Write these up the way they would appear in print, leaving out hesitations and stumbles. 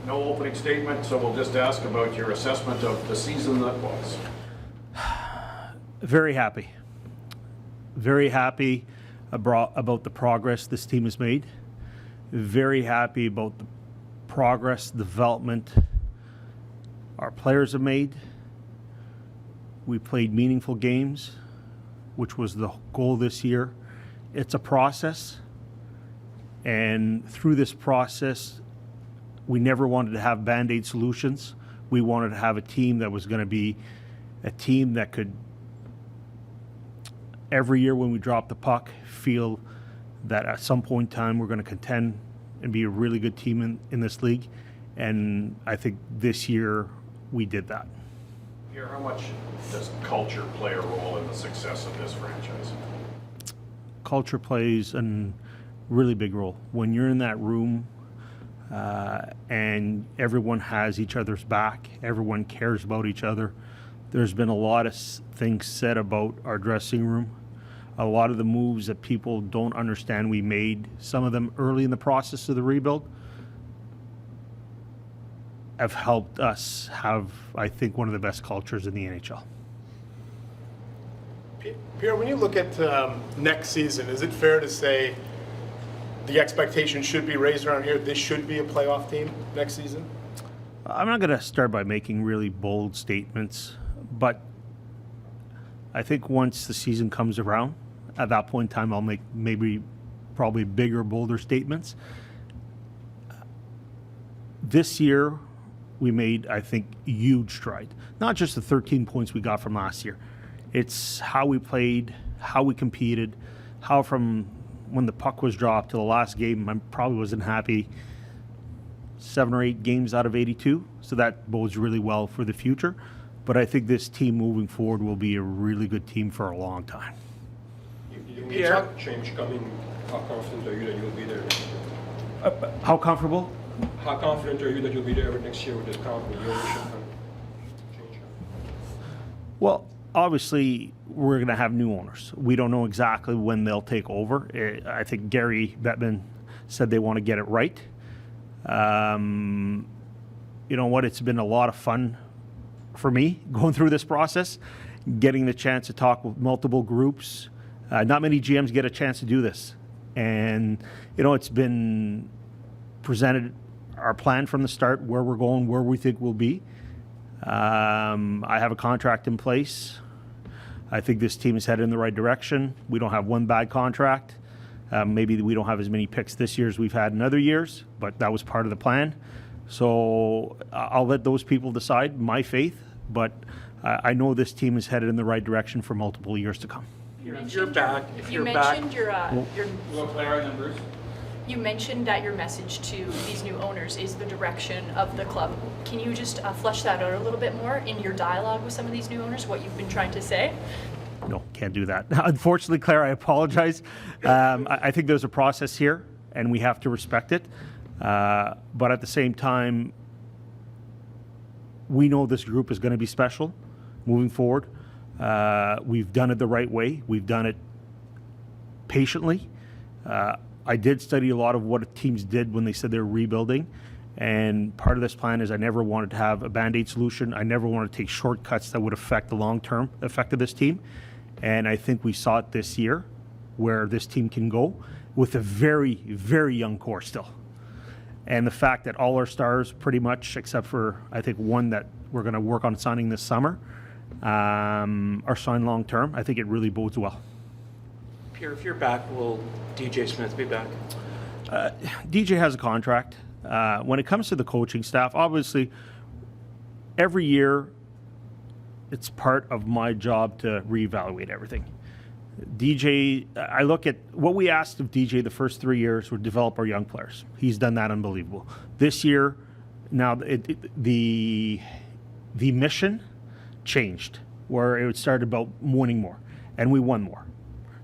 No opening statement, so we'll just ask about your assessment of the season that was. Very happy. Very happy about the progress this team has made. Very happy about the progress, development our players have made. We played meaningful games, which was the goal this year. It's a process, and through this process, we never wanted to have Band-Aid solutions. We wanted to have a team that was going to be a team that could, every year when we drop the puck, feel that at some point in time we're going to contend and be a really good team in this league. And I think this year we did that. Pierre, how much does culture play a role in the success of this franchise? Culture plays a really big role. When you're in that room and everyone has each other's back, everyone cares about each other. There's been a lot of things said about our dressing room. A lot of the moves that people don't understand we made, some of them early in the process of the rebuild, have helped us have, I think, one of the best cultures in the NHL. Pierre, when you look at next season, is it fair to say the expectation should be raised around here? This should be a playoff team next season? I'm not going to start by making really bold statements, but I think once the season comes around, at that point in time, I'll make probably bigger, bolder statements. This year, we made, I think, huge stride. Not just the 13 points we got from last year. It's how we played, how we competed, how from when the puck was dropped to the last game, I probably wasn't happy 7 or 8 games out of 82. So that bodes really well for the future. But I think this team moving forward will be a really good team for a long time. You may talk change coming. How confident are you that you'll be there next year? How comfortable? How confident are you that you'll be there next year with the count, with the ownership change? Well, obviously, we're going to have new owners. We don't know exactly when they'll take over. I think Gary Bettman said they want to get it right. You know what? It's been a lot of fun for me going through this process, getting the chance to talk with multiple groups. Not many GMs get a chance to do this. And, you know, it's been presented our plan from the start, where we're going, where we think we'll be. I have a contract in place. I think this team is headed in the right direction. We don't have one bad contract. Maybe we don't have as many picks this year as we've had in other years, but that was part of the plan. So I'll let those people decide, my faith, but I know this team is headed in the right direction for multiple years to come. You mentioned that your message to these new owners is the direction of the club. Can you just flesh that out a little bit more in your dialogue with some of these new owners, what you've been trying to say? No, can't do that. Unfortunately, Claire, I apologize. I think there's a process here, and we have to respect it. But at the same time, we know this group is going to be special moving forward. We've done it the right way. We've done it patiently. I did study a lot of what teams did when they said they're rebuilding. And part of this plan is I never wanted to have a Band-Aid solution. I never wanted to take shortcuts that would affect the long-term effect of this team. And I think we saw it this year, where this team can go with a very, very young core still. And the fact that all our stars, pretty much, except for I think one that we're going to work on signing this summer, are signed long-term, I think it really bodes well. Pierre, if you're back, will DJ Smith be back? DJ has a contract. When it comes to the coaching staff, obviously, every year, it's part of my job to reevaluate everything. DJ, I look at what we asked of DJ the first 3 years would develop our young players. He's done that unbelievable. This year, now the mission changed, where it started about winning more, and we won more.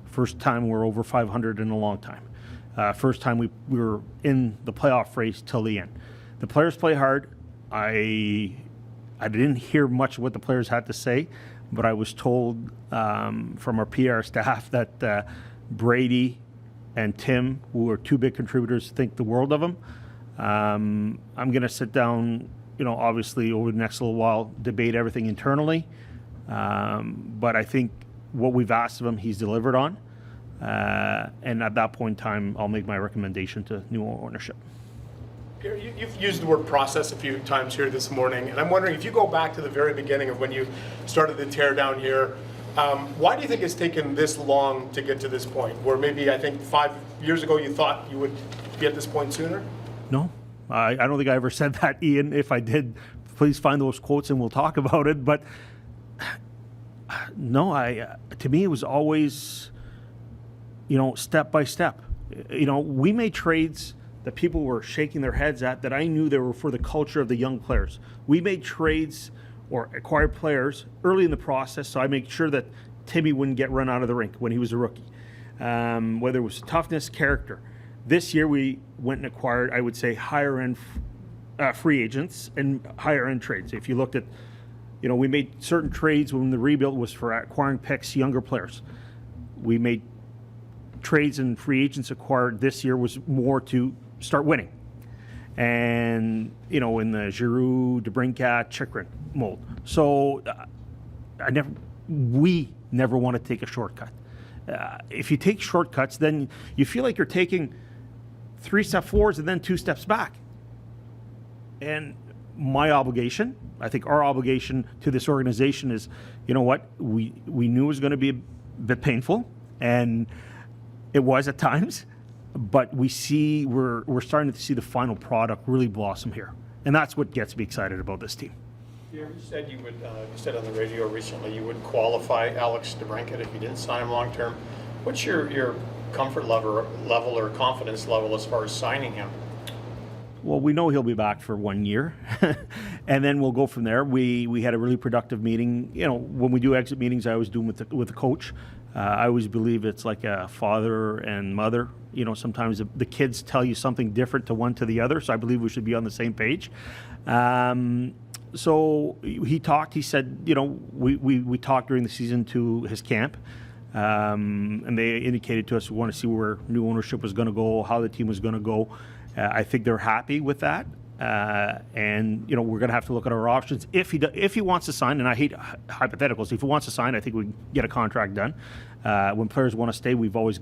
First time we're over 500 in a long time. First time we were in the playoff race till the end. The players play hard. I didn't hear much of what the players had to say, but I was told from our PR staff that Brady and Tim, who are two big contributors, think the world of them. I'm going to sit down, obviously over the next little while, debate everything internally. But I think what we've asked of him, he's delivered on. And at that point in time, I'll make my recommendation to new ownership. Pierre, you've used the word process a few times here this morning, and I'm wondering if you go back to the very beginning of when you started the tear down here, why do you think it's taken this long to get to this point? Where maybe I think 5 years ago you thought you would be at this point sooner? No, I don't think I ever said that, Ian. If I did, please find those quotes and we'll talk about it. But no, to me it was always, step by step. We made trades that people were shaking their heads at that I knew they were for the culture of the young players. We made trades or acquired players early in the process, so I made sure that Timmy wouldn't get run out of the rink when he was a rookie. Whether it was toughness, character. This year we went and acquired, I would say, higher-end free agents and higher-end trades. If you looked at, we made certain trades when the rebuild was for acquiring picks, younger players. We made trades and free agents acquired this year was more to start winning. And, in the Giroux, DeBrincat, Chychrun mold. So we never want to take a shortcut. If you take shortcuts, then you feel like you're taking 3 steps forwards and then 2 steps back. And my obligation, I think our obligation to this organization is, we knew it was going to be a bit painful, and it was at times, but we're starting to see the final product really blossom here. And that's what gets me excited about this team. You said you would. You said on the radio recently you would qualify Alex DeBrincat if you didn't sign him long term. What's your comfort level or confidence level as far as signing him? Well, we know he'll be back for 1 year, and then we'll go from there. We had a really productive meeting. When we do exit meetings, I always do them with the coach. I always believe it's like a father and mother. Sometimes the kids tell you something different to one to the other, so I believe we should be on the same page. So he talked. He said, we talked during the season to his camp, and they indicated to us we want to see where new ownership was going to go, how the team was going to go. I think they're happy with that, and we're going to have to look at our options. If he wants to sign, and I hate hypotheticals, if he wants to sign, I think we can get a contract done. When players want to stay, we've always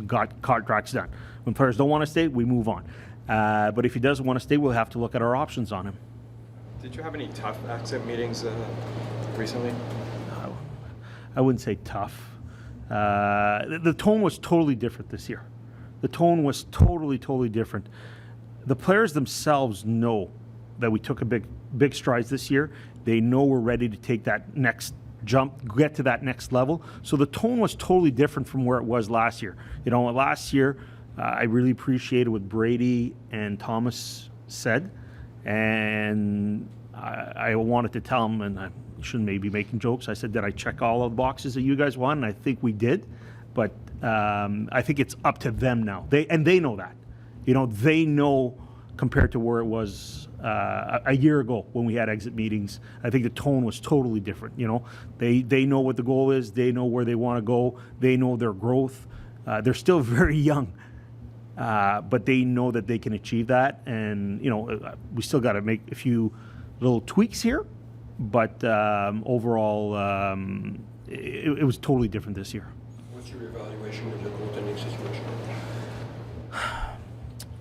got contracts done. When players don't want to stay, we move on. But if he doesn't want to stay, we'll have to look at our options on him. Did you have any tough exit meetings recently? I wouldn't say tough. The tone was totally different this year. The tone was totally different. The players themselves know that we took a big strides this year. They know we're ready to take that next jump, get to that next level. So the tone was totally different from where it was last year. Last year, I really appreciated what Brady and Thomas said, and I wanted to tell them, and I shouldn't maybe be making jokes. I said, did I check all of the boxes that you guys want? And I think we did, but I think it's up to them now. They know that. They know compared to where it was a year ago when we had exit meetings. I think the tone was totally different. They know what the goal is. They know where they want to go. They know their growth. They're still very young, but they know that they can achieve that. And we still got to make a few little tweaks here, but overall, it was totally different this year. What's your evaluation of the goaltending situation?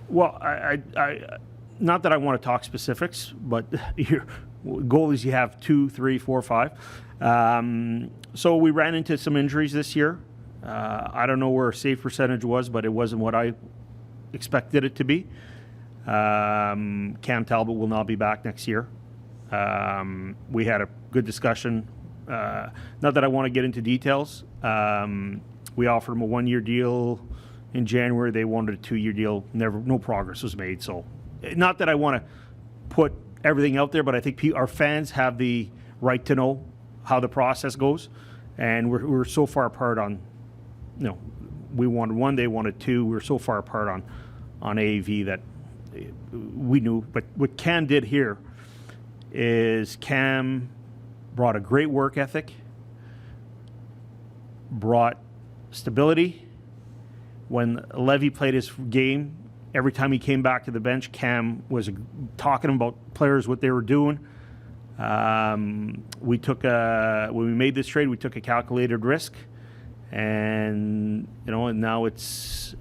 Well, I not that I want to talk specifics, but your goalies, you have 2, 3, 4, 5. So we ran into some injuries this year. I don't know where our save percentage was, but it wasn't what I expected it to be. Cam Talbot will not be back next year. We had a good discussion. Not that I want to get into details. We offered him a 1-year deal in January. They wanted a 2-year deal. No progress was made. So, not that I want to put everything out there, but I think our fans have the right to know how the process goes. And we're so far apart on, we wanted 1, they wanted 2. We were so far apart on AAV that we knew. But what Cam did here is Cam brought a great work ethic, brought stability. When Levy played his game, Every time he came back to the bench, Cam was talking about players, what they were doing. We took when we made this trade, we took a calculated risk, and and now it's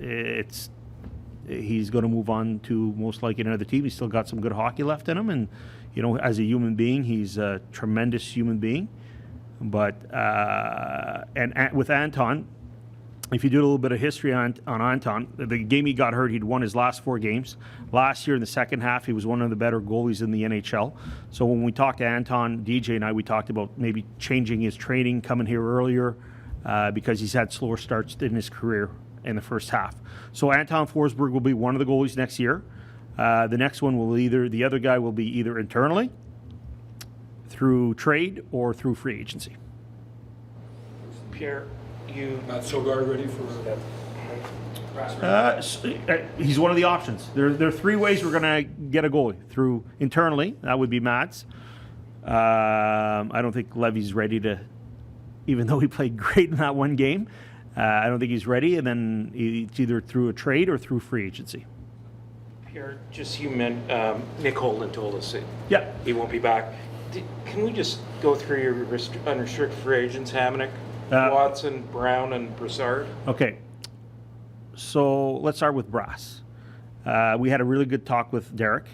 he's going to move on to most likely another team. He's still got some good hockey left in him, and as a human being, he's a tremendous human being. But and with Anton, if you do a little bit of history on Anton, the game he got hurt, he'd won his last 4 games. Last year in the second half, he was one of the better goalies in the NHL. So when we talked to Anton, DJ and I, we talked about maybe changing his training, coming here earlier, because he's had slower starts in his career in the first half. So Anton Forsberg will be one of the goalies next year. The next one the other guy will be either internally, through trade, or through free agency. Pierre, Matt Sogaard ready for He's one of the options. There are 3 ways we're going to get a goalie. Through internally, that would be Matt's. I don't think Levy's ready to, even though he played great in that one game, I don't think he's ready. And then it's either through a trade or through free agency. Pierre, just you meant Nick Holden told us Yeah. he won't be back. Can we just go through your unrestricted free agents, Hamonic, Watson, Brown, and Brassard? Okay. So let's start with Brass. We had a really good talk with Derek.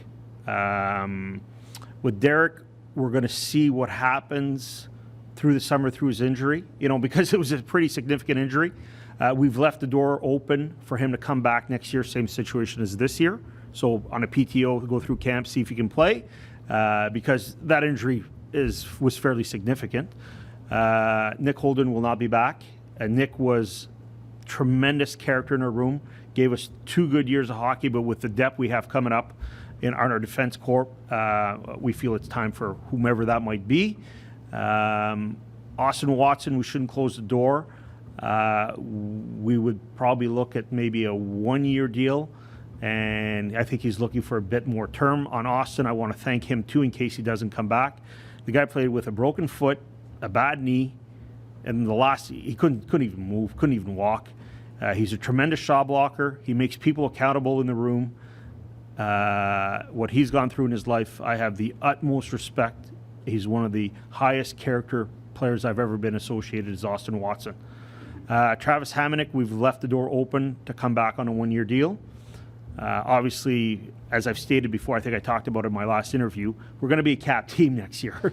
With Derek, we're going to see what happens through the summer through his injury, because it was a pretty significant injury. We've left the door open for him to come back next year, same situation as this year. So on a PTO, go through camp, see if he can play, because that injury was fairly significant. Nick Holden will not be back. Nick was tremendous character in our room, gave us 2 good years of hockey, but with the depth we have coming up on our defense corps, we feel it's time for whomever that might be. Austin Watson, we shouldn't close the door. We would probably look at maybe a 1-year deal, and I think he's looking for a bit more term. On Austin, I want to thank him too in case he doesn't come back. The guy played with a broken foot, a bad knee, and he couldn't even move, couldn't even walk. He's a tremendous shot blocker. He makes people accountable in the room. What he's gone through in his life, I have the utmost respect. He's one of the highest character players I've ever been associated as Austin Watson. Travis Hamonic, we've left the door open to come back on a 1-year deal. Obviously, as I've stated before, I think I talked about it in my last interview, we're going to be a cap team next year,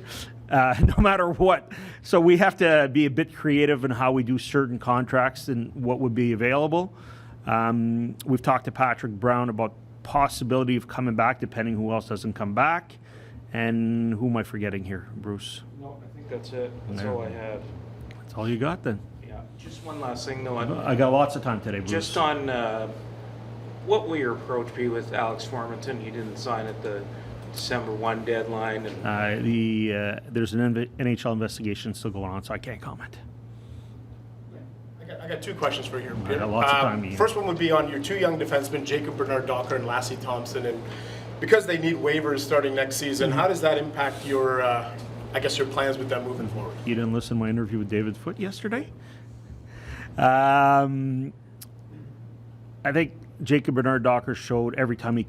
no matter what. So we have to be a bit creative in how we do certain contracts and what would be available. We've talked to Patrick Brown about possibility of coming back, depending who else doesn't come back. And who am I forgetting here, Bruce? No, I think that's it. That's all I had. That's all you got then. Yeah. Just one last thing, though. I got lots of time today, Bruce. Just on what will your approach be with Alex Formanton? He didn't sign at the December 1 deadline. And there's an NHL investigation still going on, so I can't comment. I got 2 questions for you, Pierre. I got lots of time, Ian. First one would be on your 2 young defensemen, Jacob Bernard-Docker and Lassie Thompson, and because they need waivers starting next season, how does that impact your, your plans with them moving forward? You didn't listen to my interview with David Foote yesterday? I think Jacob Bernard-Docker showed every time he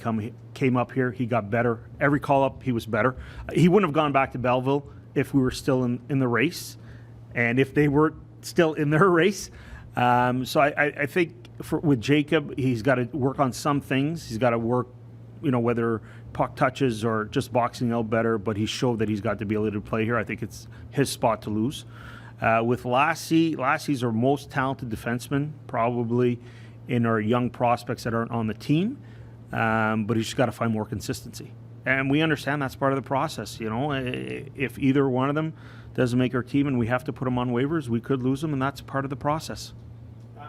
came up here, he got better. Every call-up, he was better. He wouldn't have gone back to Belleville if we were still in the race, and if they were still in their race. So I think with Jacob, he's got to work on some things. He's got to work, whether puck touches or just boxing out better, but he showed that he's got the ability to play here. I think it's his spot to lose. With Lassie's our most talented defenseman, probably in our young prospects that aren't on the team, but he's just got to find more consistency. And we understand that's part of the process. If either one of them doesn't make our team and we have to put them on waivers, we could lose them, and that's part of the process.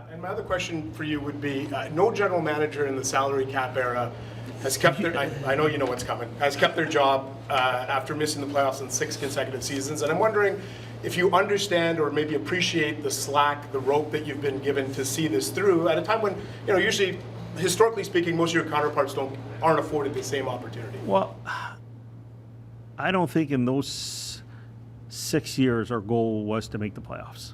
And my other question for you would be, no general manager in the salary cap era has kept their, I know you know what's coming, has kept their job after missing the playoffs in 6 consecutive seasons. And I'm wondering if you understand or maybe appreciate the slack, the rope that you've been given to see this through at a time when, usually, historically speaking, most of your counterparts aren't afforded the same opportunity. Well, I don't think in those 6 years our goal was to make the playoffs.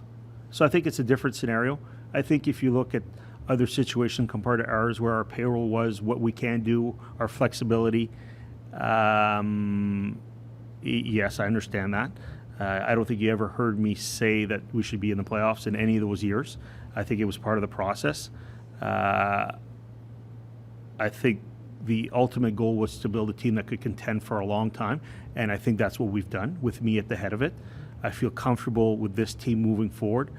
So I think it's a different scenario. I think if you look at other situations compared to ours, where our payroll was, what we can do, our flexibility. Yes, I understand that. I don't think you ever heard me say that we should be in the playoffs in any of those years. I think it was part of the process. I think the ultimate goal was to build a team that could contend for a long time, and I think that's what we've done with me at the head of it. I feel comfortable with this team moving forward.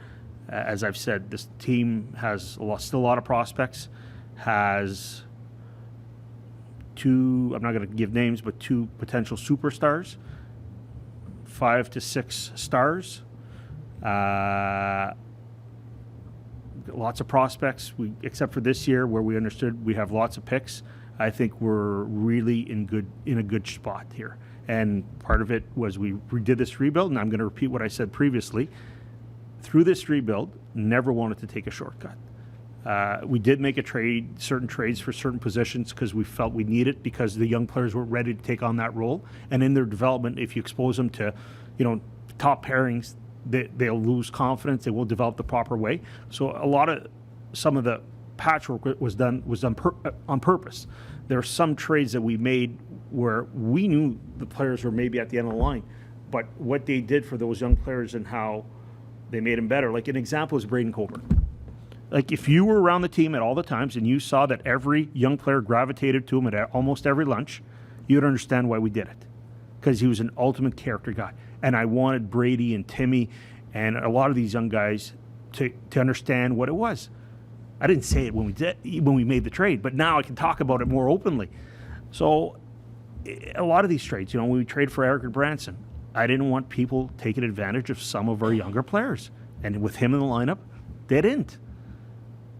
As I've said, this team has still a lot of prospects, has two, I'm not going to give names, but two potential superstars, 5 to 6 stars. Lots of prospects, except for this year where we understood we have lots of picks. I think we're really in a good spot here. And part of it was we did this rebuild, and I'm going to repeat what I said previously. Through this rebuild, never wanted to take a shortcut. We did make certain trades for certain positions because we felt we needed it, because the young players were ready to take on that role. And in their development, if you expose them to, top pairings, they'll lose confidence. They won't develop the proper way. So some of the patchwork was done on purpose. There are some trades that we made where we knew the players were maybe at the end of the line, but what they did for those young players and how they made them better. Like an example is Braden Colburn. Like if you were around the team at all the times and you saw that every young player gravitated to him at almost every lunch, you'd understand why we did it. Because he was an ultimate character guy. And I wanted Brady and Timmy and a lot of these young guys to understand what it was. I didn't say it when we made the trade, but now I can talk about it more openly. So a lot of these trades, when we trade for Eric and Branson, I didn't want people taking advantage of some of our younger players. And with him in the lineup, they didn't.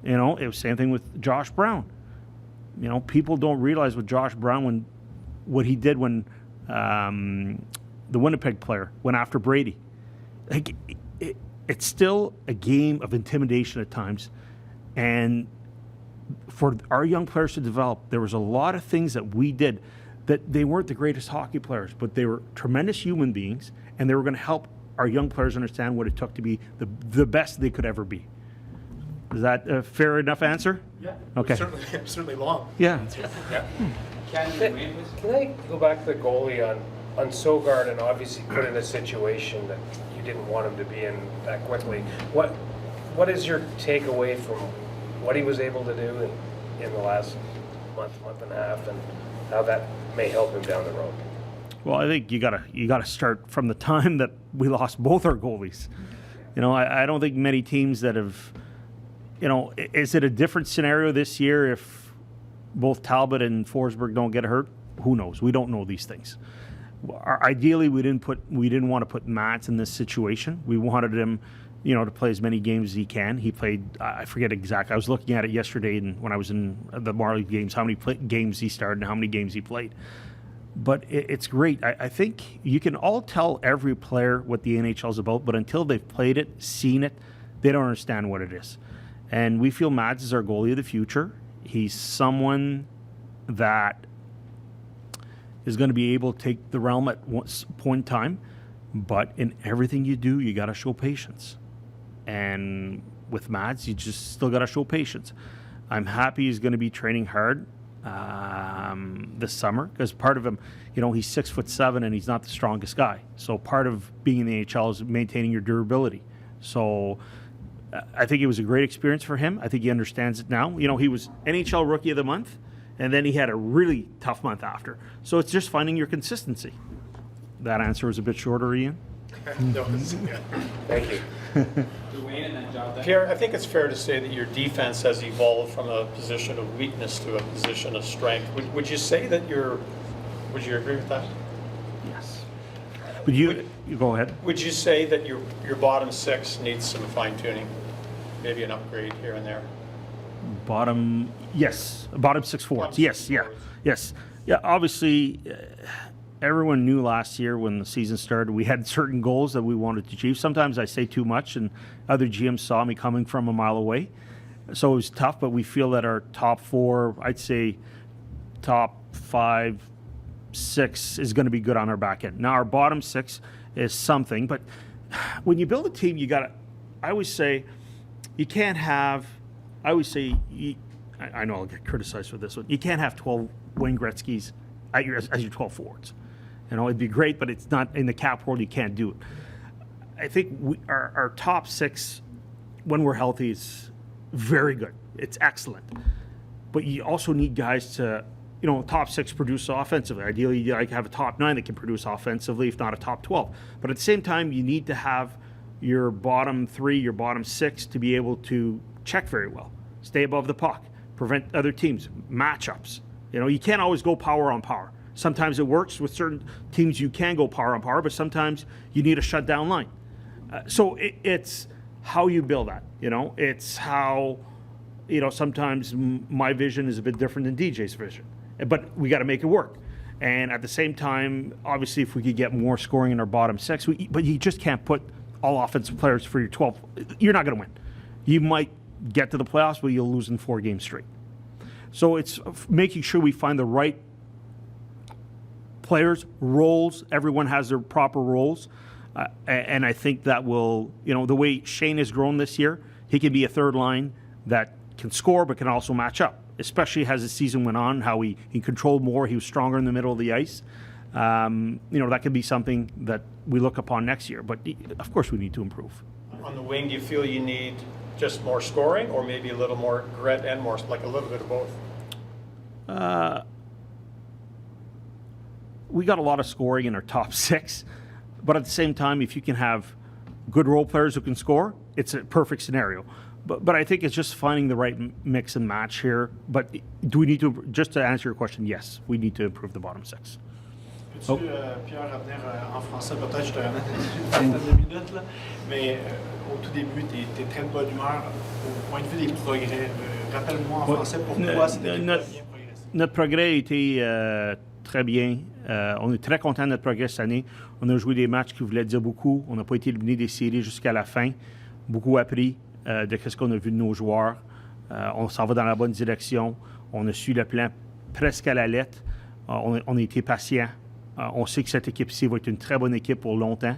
It was the same thing with Josh Brown. People don't realize what Josh Brown, what he did when the Winnipeg player went after Brady. Like, it's still a game of intimidation at times. And for our young players to develop, there was a lot of things that we did that they weren't the greatest hockey players, but they were tremendous human beings, and they were going to help our young players understand what it took to be the best they could ever be. Is that a fair enough answer? Yeah. Okay. Certainly long. Yeah. Can I go back to the goalie on Sogaard, and obviously put in a situation that you didn't want him to be in that quickly? What is your takeaway from what he was able to do in the last month and a half, and how that may help him down the road? Well, I think you gotta start from the time that we lost both our goalies. I don't think many teams that have, is it a different scenario this year if both Talbot and Forsberg don't get hurt? Who knows? We don't know these things. Ideally, we didn't want to put Mats in this situation. We wanted him, to play as many games as he can. He played, I forget exactly. I was looking at it yesterday, and when I was in the Marley games, how many games he started and how many games he played. But it's great. I think you can all tell every player what the NHL is about, but until they've played it, seen it, they don't understand what it is. And we feel Mads is our goalie of the future. He's someone that is going to be able to take the realm at one point in time, but in everything you do, you got to show patience. And with Mads, you just still got to show patience. I'm happy he's going to be training hard this summer, because part of him, he's 6'7" and he's not the strongest guy. So part of being in the NHL is maintaining your durability. So I think it was a great experience for him. I think he understands it now. He was NHL Rookie of the Month, and then he had a really tough month after. So it's just finding your consistency. That answer was a bit shorter, Ian. No, Thank you. Pierre, I think it's fair to say that your defense has evolved from a position of weakness to a position of strength. Would you say that would you agree with that? Yes. But you go ahead. Would you say that your bottom six needs some fine tuning? Maybe an upgrade here and there? Bottom 6 forwards. Yes, yeah. Yes. Yeah, obviously, everyone knew last year when the season started, we had certain goals that we wanted to achieve. Sometimes I say too much, and other GMs saw me coming from a mile away. So it was tough, but we feel that our top 4, I'd say top 5, 6 is going to be good on our back end. Now, our bottom 6 is something, but when you build a team, I always say, you can't have I always say, I know I'll get criticized for this one. You can't have 12 Wayne Gretzky's as your 12 forwards. You know, it'd be great, but it's not in the cap world. You can't do it. I think our top six, when we're healthy, is very good. It's excellent. But you also need guys to, top six produce offensively. Ideally, you like to have a top nine that can produce offensively, if not a top 12. But at the same time, you need to have your bottom three, your bottom six to be able to check very well, stay above the puck, prevent other teams, matchups. You can't always go power on power. Sometimes it works with certain teams. You can go power on power, but sometimes you need a shutdown line. So it's how you build that. It's how, sometimes my vision is a bit different than DJ's vision, but we got to make it work. And at the same time, obviously, if we could get more scoring in our bottom six, but you just can't put all offensive players for your 12. You're not going to win. You might get to the playoffs, but you'll lose in 4 games straight. So it's making sure we find the right players, roles. Everyone has their proper roles. And I think that will, the way Shane has grown this year, he can be a third line that can score but can also match up, especially as the season went on, how he controlled more, he was stronger in the middle of the ice. That could be something that we look upon next year. But, of course, we need to improve. On the wing, do you feel you need just more scoring or maybe a little more grit and more, like a little bit of both? We got a lot of scoring in our top six. But at the same time, if you can have good role players who can score, it's a perfect scenario. But I think it's just finding the right mix and match here. But do we need to, just to answer your question, yes, we need to improve the bottom six. Peux-tu, Pierre, revenir en français? Peut-être je te ramène une vingtaine de minutes, là. Mais au tout début, tu es très de bonne humeur au point de vue des progrès. Rappelle-moi en français pourquoi cette équipe a bien progressé. Notre progrès a été très bien. On est très content de notre progrès cette année. On a joué des matchs qui voulaient dire beaucoup. On n'a pas été éliminé des séries jusqu'à la fin. Beaucoup appris de ce qu'on a vu de nos joueurs. On s'en va dans la bonne direction. On a su le plan presque à la lettre. On a été patient. On sait que cette équipe-ci va être une très bonne équipe pour longtemps.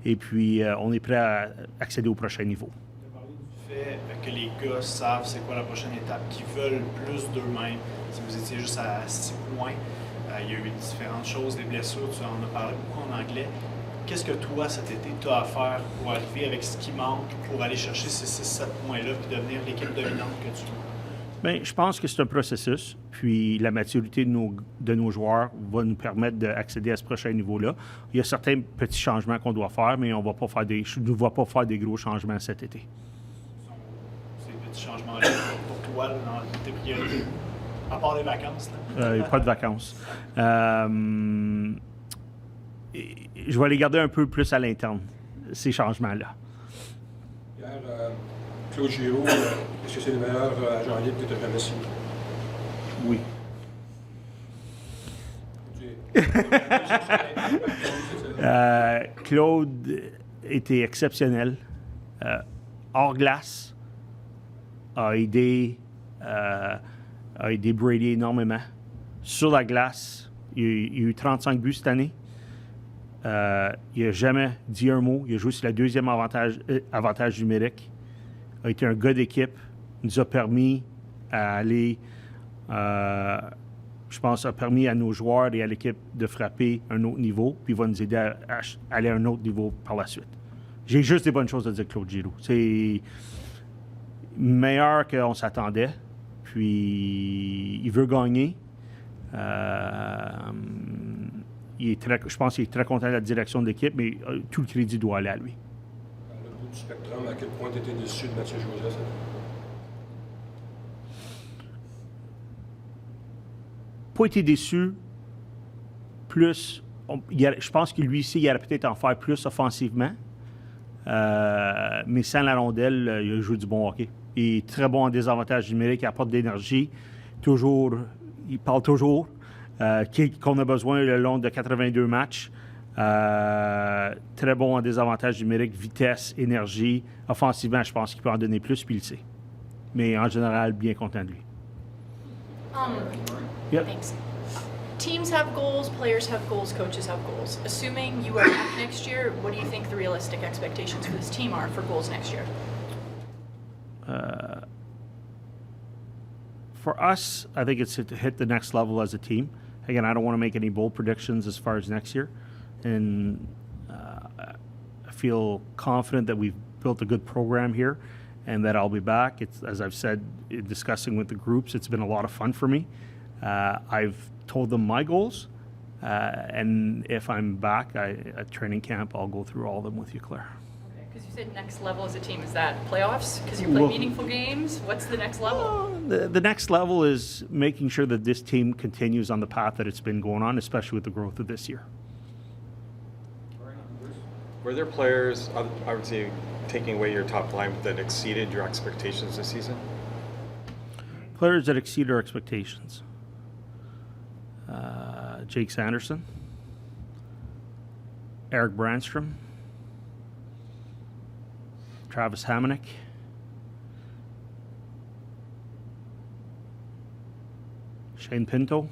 Et puis, on est prêt à accéder au prochain niveau. Tu as parlé du fait que les gars savent c'est quoi la prochaine étape, qu'ils veulent plus d'eux-mêmes. Si vous étiez juste à 6 points, il y a eu différentes choses, des blessures, tu en as parlé beaucoup en anglais. Qu'est-ce que toi, cet été, tu as à faire pour arriver avec ce qui manque, pour aller chercher ces 6-7 points-là et devenir l'équipe dominante que tu veux? Bien, je pense que c'est un processus. Puis la maturité de nos joueurs va nous permettre d'accéder à ce prochain niveau-là. Il y a certains petits changements qu'on doit faire, mais je ne vais pas faire des gros changements cet été. Ces petits changements-là, pour toi, dans tes priorités, à part les vacances? Il n'y a pas de vacances. Je vais les garder un peu plus à l'interne, ces changements-là. Pierre, Claude Giroux, est-ce que c'est le meilleur agent libre que tu as jamais signé? Oui. Claude était exceptionnel. Hors glace, a aidé Brady énormément. Sur la glace, il y a eu 35 buts cette année. Il n'a jamais dit un mot. Il a joué sur le deuxième avantage numérique. Il a été un gars d'équipe. Il nous a permis à aller, je pense, a permis à nos joueurs et à l'équipe de frapper un autre niveau, puis il va nous aider à aller à un autre niveau par la suite. J'ai juste des bonnes choses à dire de Claude Giroux. C'est meilleur qu'on s'attendait, puis il veut gagner. Je pense qu'il est très content de la direction de l'équipe, mais tout le crédit doit aller à lui. À le bout du spectrum, à quel point tu étais déçu de Mathieu Joseph? Pas été déçu. Plus, je pense que lui ici, il aurait peut-être en faire plus offensivement. Mais sans la rondelle, il joue du bon hockey. Il est très bon en désavantage numérique, il apporte de l'énergie. Toujours, il parle toujours. Qu'on a besoin le long de 82 matchs. Très bon en désavantage numérique, vitesse, énergie. Offensivement, je pense qu'il peut en donner plus, puis il le sait. Mais en général, bien content de lui. Yep. Thanks. Teams have goals, players have goals, coaches have goals. Assuming you are back next year, what do you think the realistic expectations for this team are for goals next year? For us, I think it's to hit the next level as a team. Again, I don't want to make any bold predictions as far as next year. And I feel confident that we've built a good program here and that I'll be back. It's, as I've said, in discussing with the groups, it's been a lot of fun for me. I've told them my goals. And if I'm back at training camp, I'll go through all of them with you, Claire. Because you said next level as a team. Is that playoffs? Because you play meaningful games? What's the next level? The next level is making sure that this team continues on the path that it's been going on, especially with the growth of this year. Were there players, I would say, taking away your top line that exceeded your expectations this season? Players that exceed our expectations. Jake Sanderson, Eric Brandstrom, Travis Hamonic, Shane Pinto.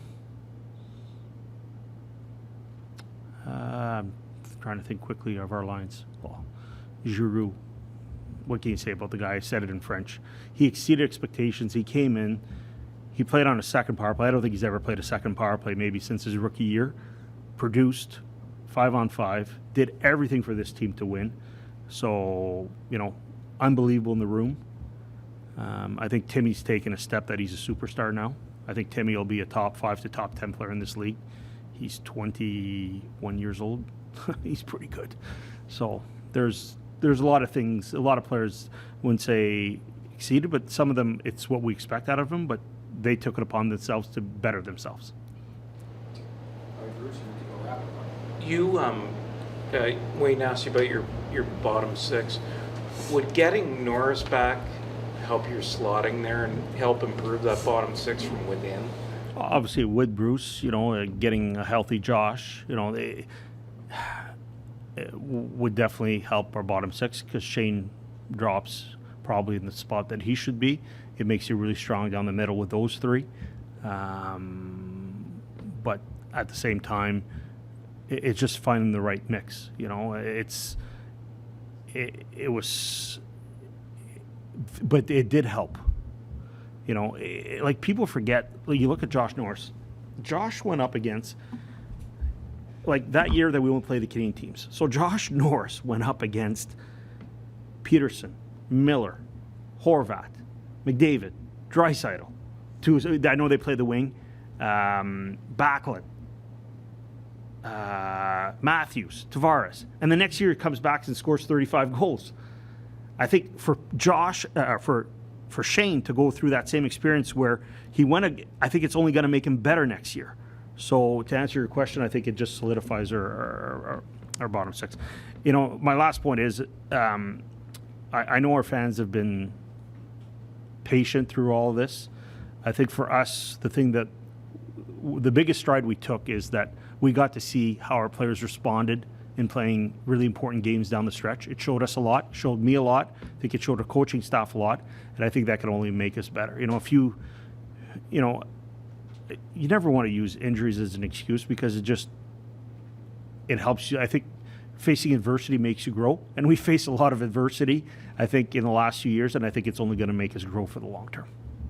I'm trying to think quickly of our lines. Well, Giroux. What can you say about the guy? I said it in French. He exceeded expectations. He came in. He played on a second power play. I don't think he's ever played a second power play maybe since his rookie year. Produced 5-on-5. Did everything for this team to win. So, unbelievable in the room. I think Timmy's taken a step that he's a superstar now. I think Timmy will be a top 5 to top 10 player in this league. He's 21 years old. He's pretty good. So there's a lot of things. A lot of players wouldn't say exceeded, but some of them, it's what we expect out of them, but they took it upon themselves to better themselves. You, Wayne asked you about your bottom six. Would getting Norris back help your slotting there and help improve that bottom six from within? Obviously, with Bruce, getting a healthy Josh, it would definitely help our bottom six because Shane drops probably in the spot that he should be. It makes you really strong down the middle with those three. But at the same time, it's just finding the right mix. But it did help. Like people forget, you look at Josh Norris. Josh went up against, that year that we won't play the Canadian teams. So Josh Norris went up against Peterson, Miller, Horvat, McDavid, Draisaitl. I know they play the wing. Backlund, Matthews, Tavares. And the next year he comes back and scores 35 goals. I think for Josh, for Shane to go through that same experience where he went, I think it's only going to make him better next year. So to answer your question, I think it just solidifies our bottom six. My last point is, I know our fans have been patient through all of this. I think for us, the biggest stride we took is that we got to see how our players responded in playing really important games down the stretch. It showed us a lot, showed me a lot. I think it showed our coaching staff a lot, and I think that can only make us better. You never want to use injuries as an excuse because it helps you. I think facing adversity makes you grow, and we face a lot of adversity, I think, in the last few years, and I think it's only going to make us grow for the long term.